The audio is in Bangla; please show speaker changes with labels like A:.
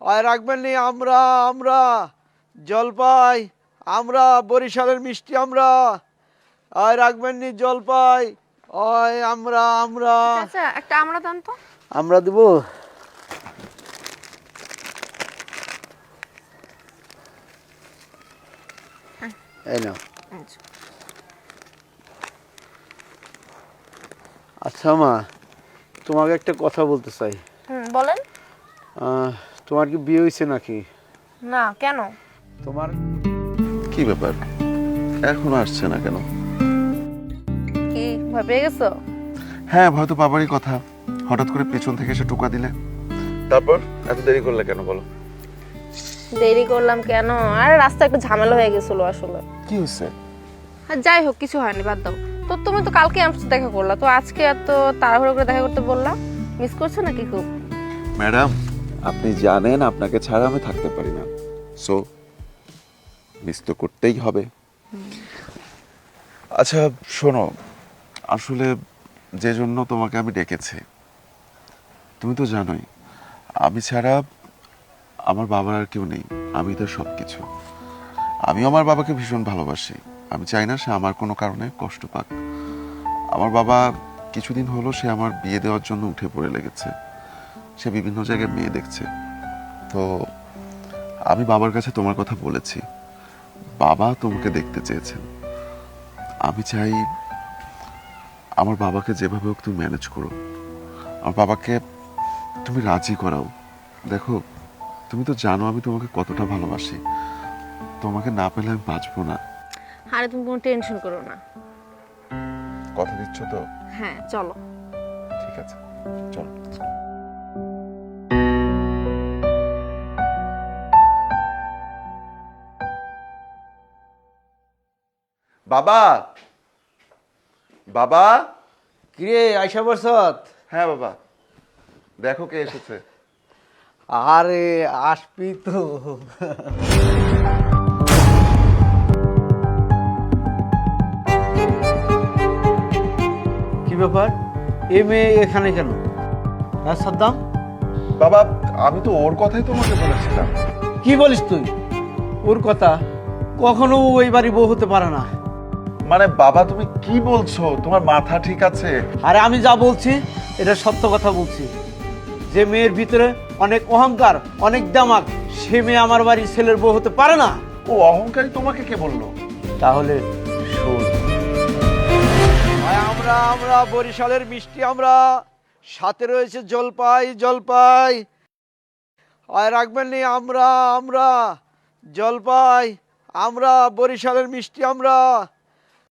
A: আর রাখবেন নি আমরা আমরা জলপাই আমরা বরিশালের মিষ্টি আমরা আর রাখবেন নি জলপাই ওই আমরা আমরা
B: চাচা একটা আমরা দেন তো।
A: আমরা দেব। এই নাও।
B: আচ্ছা।
A: আচ্ছা মা, তোমাকে একটা কথা বলতে চাই।
B: বলেন।
A: তোমার কি বিয়ে হয়েছে নাকি?
B: না, কেন?
A: তোমার
C: কি ব্যাপার, এখন আসছে না কেন?
B: কি ভয় পেয়ে গেছো?
C: হ্যাঁ, হয়তো বাবারই কথা, হঠাৎ করে পেছন থেকে এসে টোকা দিলে। তারপর এত দেরি করলে কেন বলো?
B: দেরি করলাম কেন? আরে রাস্তা একটু ঝামেলা হয়ে গেছিল আসলে।
C: কি হয়েছে?
B: আর যাই হোক, কিছু হয়নি, বাদ দাও। তো তুমি তো কালকে আমার সাথে দেখা করলা, তো আজকে এত তাড়াহুড়ো করে দেখা করতে বললা, মিস করছো নাকি খুব?
C: ম্যাডাম, আপনি জানেন আপনাকে ছাড়া আমি থাকতে পারি না, সো মিস তো করতেই হবে। আচ্ছা শোনো, আসলে যে জন্য তোমাকে আমি ডেকেছি, তুমি তো জানোই আমি ছাড়া আমার বাবার আর কেউ নেই, আমি তার সব কিছু। আমি আমার বাবাকে ভীষণ ভালোবাসি, আমি চাই না সে আমার কোনো কারণে কষ্ট পাক। আমার বাবা কিছুদিন হলো সে আমার বিয়ে দেওয়ার জন্য উঠে পড়ে লেগেছে, সে বিভিন্ন জায়গায় মেয়ে দেখছে। তো আমি বাবার কাছে তোমার কথা বলেছি, বাবা তোমাকে দেখতে চেয়েছেন। আমি চাই আমার বাবাকে যেভাবে হোক তুমি ম্যানেজ করো, আমার বাবাকে তুমি রাজি করাও। দেখো, তুমি তো জানো আমি তোমাকে কতটা ভালোবাসি, তোমাকে না পেলে আমি বাঁচবো না।
B: আরে তুমি কোনো টেনশন করো না।
C: কথা দিচ্ছ তো?
B: হ্যাঁ, চলো।
C: ঠিক আছে, চলো। বাবা, বাবা।
A: কিরে আয়শা বরসাত?
C: হ্যাঁ বাবা, দেখো কে এসেছে।
A: আরে আসবি তো। কি ব্যাপার, এ মেয়ে এখানে কেন? হ্যাঁ সাদ্দাম,
C: বাবা, আমি তো ওর কথাই তোমাকে বলেছিলাম।
A: কি বলিস তুই? ওর কথা? কখনো ওই বাড়ি বউ হতে পারে না।
C: মানে বাবা, তুমি কি বলছো? তোমার মাথা ঠিক আছে?
A: আরে আমি যা বলছি এটা সত্য কথা বলছি। যে মেয়ের ভিতরে অনেক অহংকার, অনেক দামাক, সে মেয়ে আমার বাড়ির ছেলের বউ হতে পারে না।
C: ও অহংকারী তোমাকে কে বললো?
A: তাহলে শোন, আমরা আমরা বরিশালের মিষ্টি আমরা, সাথে রয়েছে জলপাই জলপাই। আর রাখবেন নি আমরা আমরা জলপাই আমরা বরিশালের মিষ্টি আমরা।